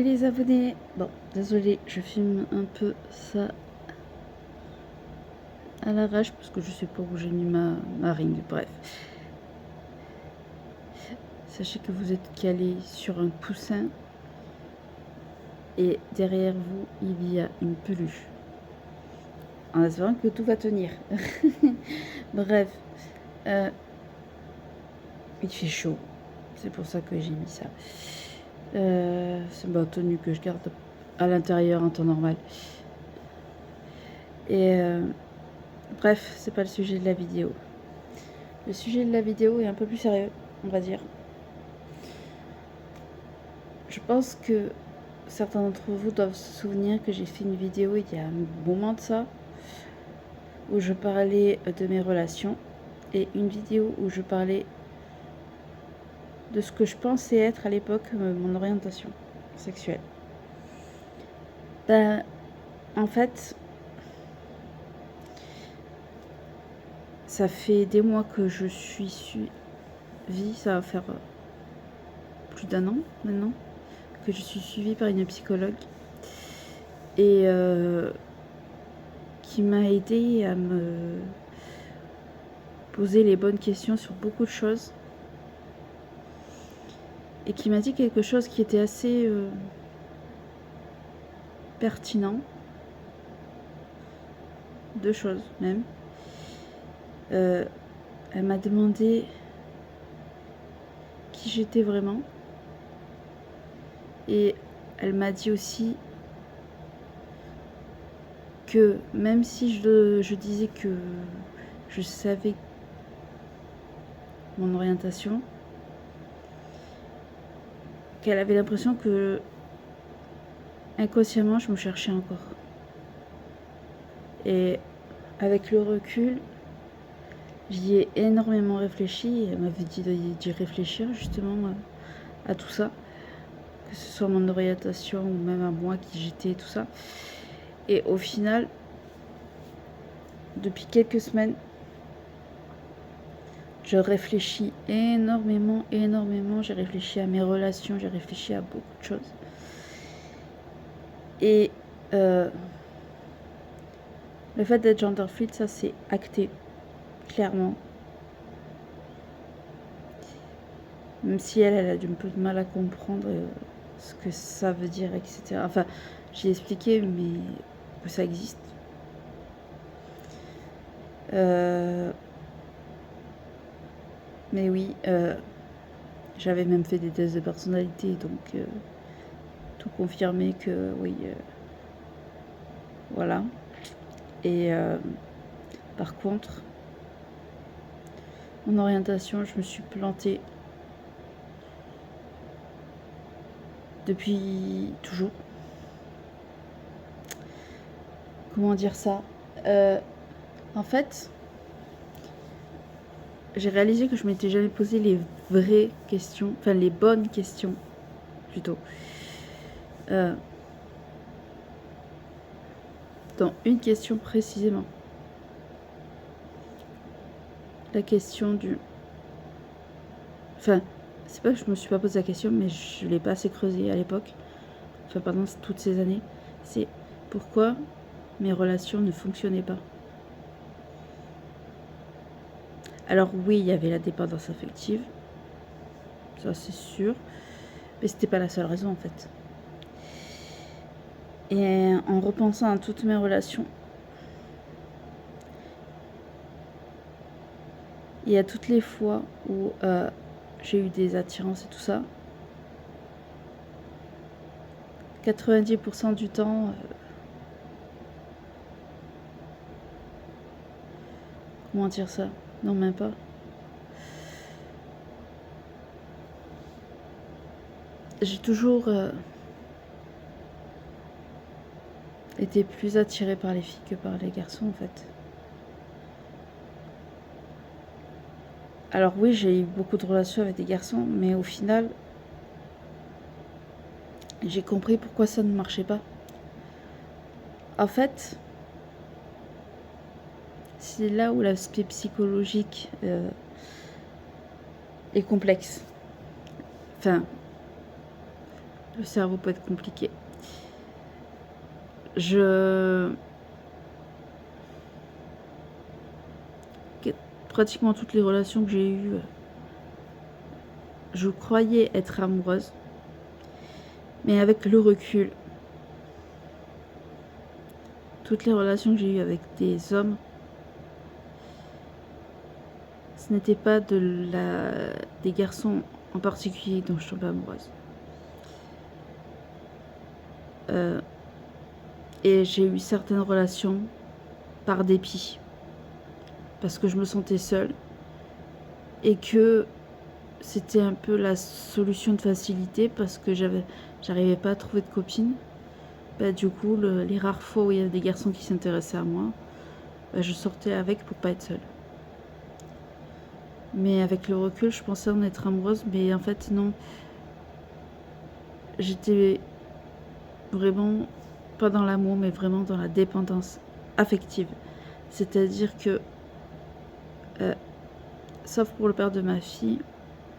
coucou les abonnés. Bon, désolé, je filme un peu ça à l'arrache parce que je sais pas où j'ai mis ma ring. Bref. Sachez que vous êtes calé sur un coussin et derrière vous, il y a une peluche. En espérant que tout va tenir. Bref. Il fait chaud. C'est pour ça que j'ai mis ça. C'est ma tenue que je garde à l'intérieur en temps normal. Et bref, c'est pas le sujet de la vidéo. Le sujet de la vidéo est un peu plus sérieux, on va dire. Je pense que certains d'entre vous doivent se souvenir que j'ai fait une vidéo il y a un moment de ça, où je parlais de mes relations, et une vidéo où je parlais de ce que je pensais être à l'époque mon orientation sexuelle. Ben, en fait, ça fait des mois que je suis suivie, ça va faire plus d'1 an maintenant, que je suis suivie par une psychologue et qui m'a aidée à me poser les bonnes questions sur beaucoup de choses et qui m'a dit quelque chose qui était assez pertinent. 2 choses même. Elle m'a demandé qui j'étais vraiment et elle m'a dit aussi que même si je disais que je savais mon orientation, qu'elle avait l'impression que inconsciemment je me cherchais encore. Et avec le recul, j'y ai énormément réfléchi. Elle m'avait dit d'y réfléchir justement à tout ça, que ce soit mon orientation ou même à moi, qui j'étais, tout ça. Et au final, depuis quelques semaines, je réfléchis énormément. J'ai réfléchi à mes relations, j'ai réfléchi à beaucoup de choses. Et le fait d'être gender fluid, ça c'est acté, clairement. Même si elle a du un peu de mal à comprendre ce que ça veut dire, etc. Enfin, j'ai expliqué, mais que ça existe. Mais oui, j'avais même fait des tests de personnalité, donc tout confirmé que oui, voilà. Et par contre, mon orientation, je me suis plantée depuis toujours. Comment dire ça? En fait, j'ai réalisé que je m'étais jamais posé les vraies questions, enfin les bonnes questions plutôt. Dans une question précisément. La question du... Enfin, c'est pas que je me suis pas posé la question, mais je l'ai pas assez creusée à l'époque. Enfin, pendant toutes ces années. C'est pourquoi mes relations ne fonctionnaient pas. Alors oui, il y avait la dépendance affective. Ça, c'est sûr. Mais c'était pas la seule raison, en fait. Et en repensant à toutes mes relations, il y a toutes les fois où j'ai eu des attirances et tout ça. 90% du temps, comment dire ça? Non, même pas. J'ai toujours été plus attirée par les filles que par les garçons, en fait. Alors oui, j'ai eu beaucoup de relations avec des garçons, mais au final, j'ai compris pourquoi ça ne marchait pas. En fait, c'est là où l'aspect psychologique est complexe. Enfin, Le cerveau peut être compliqué. Pratiquement toutes les relations que j'ai eues, je croyais être amoureuse. Mais avec le recul, toutes les relations que j'ai eues avec des hommes, ce n'était pas des garçons en particulier dont je tombais amoureuse. Et j'ai eu certaines relations par dépit, parce que je me sentais seule et que c'était un peu la solution de facilité parce que j'arrivais pas à trouver de copine. Bah, du coup, les rares fois où il y avait des garçons qui s'intéressaient à moi, bah, je sortais avec pour pas être seule. Mais avec le recul, je pensais en être amoureuse, mais en fait non. J'étais vraiment pas dans l'amour, mais vraiment dans la dépendance affective. C'est-à-dire que, sauf pour le père de ma fille,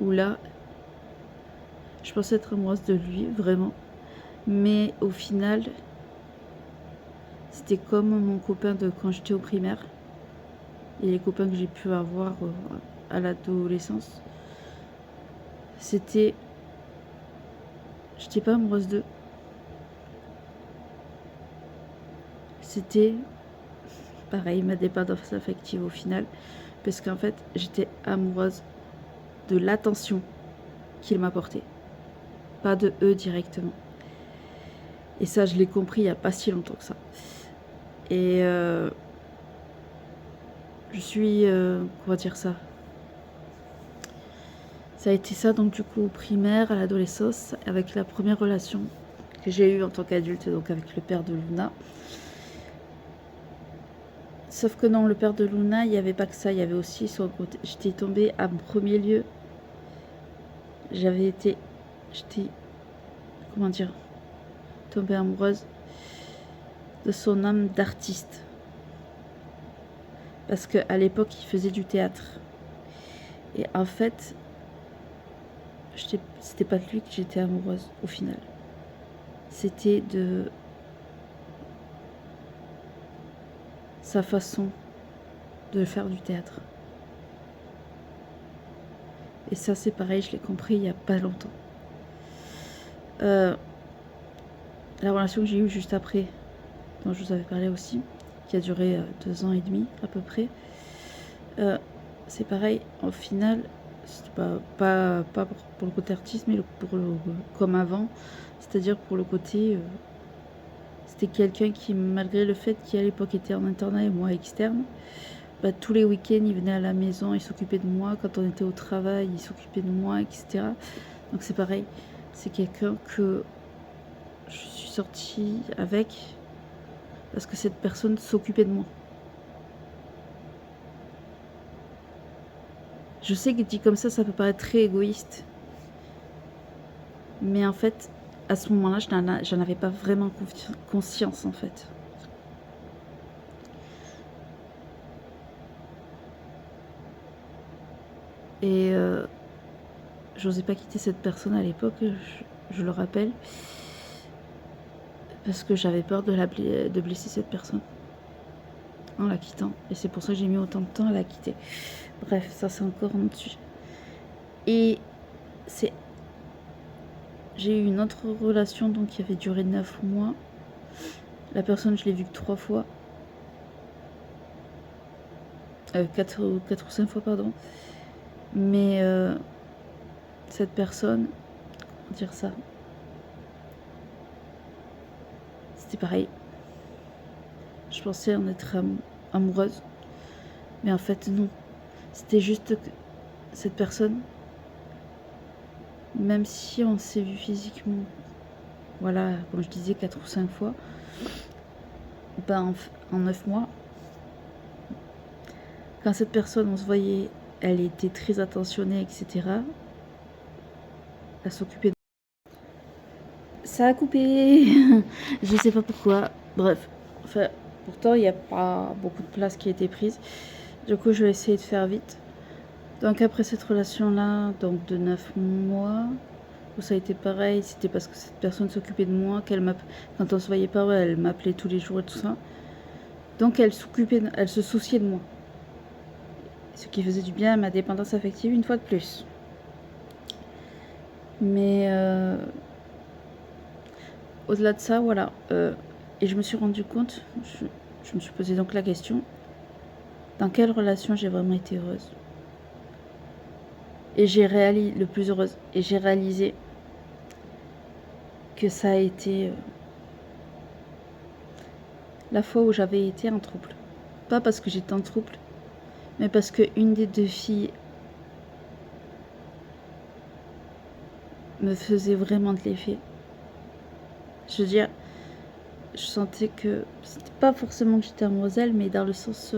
où là, je pensais être amoureuse de lui, vraiment. Mais au final, c'était comme mon copain de quand j'étais au primaire et les copains que j'ai pu avoir à l'adolescence. J'étais pas amoureuse d'eux. C'était pareil, ma dépendance affective au final. Parce qu'en fait, j'étais amoureuse de l'attention qu'ils m'apportaient. Pas de eux directement. Et ça, je l'ai compris il n'y a pas si longtemps que ça. Et je suis... comment dire ça ? Ça a été ça, donc du coup, au primaire, à l'adolescence, avec la première relation que j'ai eue en tant qu'adulte, donc avec le père de Luna. Sauf que non, le père de Luna, il n'y avait pas que ça, il y avait aussi son côté. J'étais tombée en premier lieu. J'étais, comment dire, tombée amoureuse de son âme d'artiste. Parce qu'à l'époque, il faisait du théâtre. Et en fait, c'était pas de lui que j'étais amoureuse, au final. C'était de sa façon de faire du théâtre. Et ça, c'est pareil, je l'ai compris il n'y a pas longtemps. La relation que j'ai eue juste après, dont je vous avais parlé aussi, qui a duré 2 ans et demi à peu près, c'est pareil, au final, c'était pas pour le côté artiste, mais comme avant, c'est-à-dire pour le côté... c'était quelqu'un qui, malgré le fait qu'à l'époque était en internat et moi externe, bah, tous les week-ends, il venait à la maison, il s'occupait de moi. Quand on était au travail, il s'occupait de moi, etc. Donc c'est pareil, c'est quelqu'un que je suis sortie avec parce que cette personne s'occupait de moi. Je sais que dit comme ça peut paraître très égoïste. Mais en fait, à ce moment-là, j'en avais pas vraiment conscience, en fait. Et j'osais pas quitter cette personne à l'époque, je le rappelle. Parce que j'avais peur de blesser cette personne en la quittant. Et c'est pour ça que j'ai mis autant de temps à la quitter. Bref, ça c'est encore un autre sujet. Et j'ai eu une autre relation donc qui avait duré 9 mois. La personne, je l'ai vue que 3 fois. 4 ou 5 fois, pardon. Mais cette personne, comment dire ça, c'était pareil. Je pensais en être amoureuse. Mais en fait, non. C'était juste que cette personne, même si on s'est vu physiquement, voilà, comme je disais, 4 ou 5 fois, ben, en 9 mois, quand cette personne, on se voyait, elle était très attentionnée, etc. Elle s'occupait de... Ça a coupé. Je sais pas pourquoi. Bref. Enfin, pourtant, il n'y a pas beaucoup de place qui a été prise. Du coup, je vais essayer de faire vite. Donc, après cette relation-là, donc de 9 mois, où ça a été pareil, c'était parce que cette personne s'occupait de moi, quand on se voyait pas, ouais, elle m'appelait tous les jours et tout ça. Donc elle se souciait de moi. Ce qui faisait du bien à ma dépendance affective une fois de plus. Mais au-delà de ça, voilà. Et je me suis rendu compte, je me suis posé donc la question, dans quelle relation j'ai vraiment été heureuse? Et j'ai réalisé, le plus heureuse, et j'ai réalisé que ça a été la fois où j'avais été en trouble. Pas parce que j'étais en trouble, mais parce que une des deux filles me faisait vraiment de l'effet. Je veux dire, je sentais que c'était pas forcément que j'étais amoureuse d'elle, mais dans le sens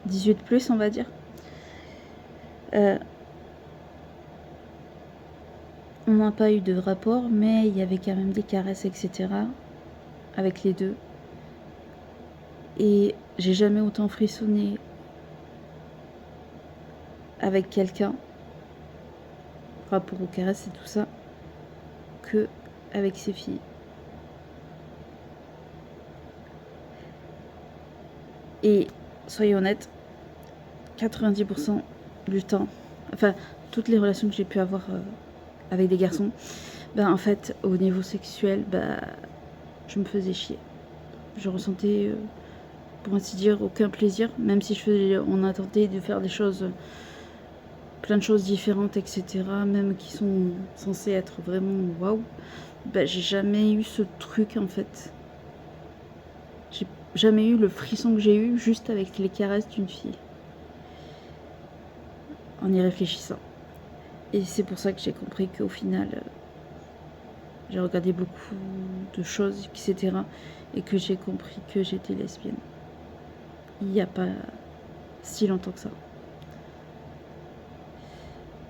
18 plus, on va dire. On n'a pas eu de rapport, mais il y avait quand même des caresses, etc. avec les deux. Et j'ai jamais autant frissonné avec quelqu'un, rapport aux caresses et tout ça, que avec ces filles. Et soyez honnête, 90% du temps, enfin toutes les relations que j'ai pu avoir avec des garçons, ben en fait au niveau sexuel, ben je me faisais chier. Je ressentais, pour ainsi dire, aucun plaisir, même si on a tenté de faire des choses, plein de choses différentes, etc., même qui sont censées être vraiment waouh, ben j'ai jamais eu ce truc en fait. J'ai jamais eu le frisson que j'ai eu juste avec les caresses d'une fille. En y réfléchissant. Et c'est pour ça que j'ai compris qu'au final, j'ai regardé beaucoup de choses, etc. Et que j'ai compris que j'étais lesbienne. Il n'y a pas si longtemps que ça.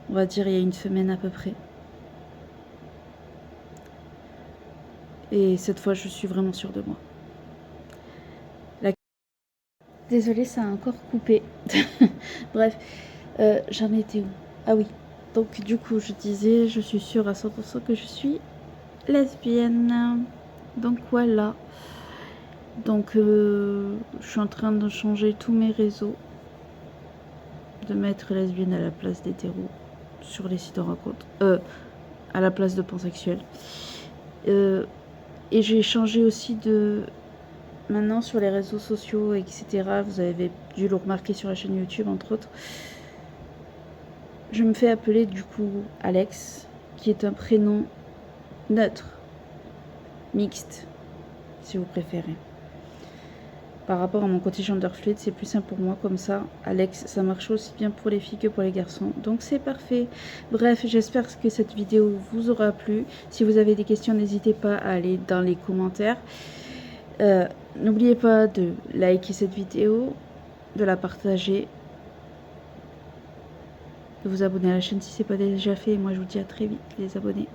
On va dire il y a une semaine à peu près. Et cette fois, je suis vraiment sûre de moi. Désolée, ça a encore coupé. Bref, j'en étais où? Ah oui. Donc du coup, je disais, je suis sûre à 100% que je suis lesbienne. Donc voilà. Donc je suis en train de changer tous mes réseaux. De mettre lesbienne à la place d'hétéro sur les sites de rencontres. À la place de pansexuel. Et j'ai changé aussi de... Maintenant sur les réseaux sociaux, etc. Vous avez dû le remarquer sur la chaîne YouTube entre autres. Je me fais appeler du coup Alex, qui est un prénom neutre, mixte, si vous préférez. Par rapport à mon côté genderfluid, c'est plus simple pour moi comme ça. Alex, ça marche aussi bien pour les filles que pour les garçons. Donc c'est parfait. Bref, j'espère que cette vidéo vous aura plu. Si vous avez des questions, n'hésitez pas à aller dans les commentaires. N'oubliez pas de liker cette vidéo, de la partager, de vous abonner à la chaîne si ce n'est pas déjà fait. Et moi, je vous dis à très vite, les abonnés.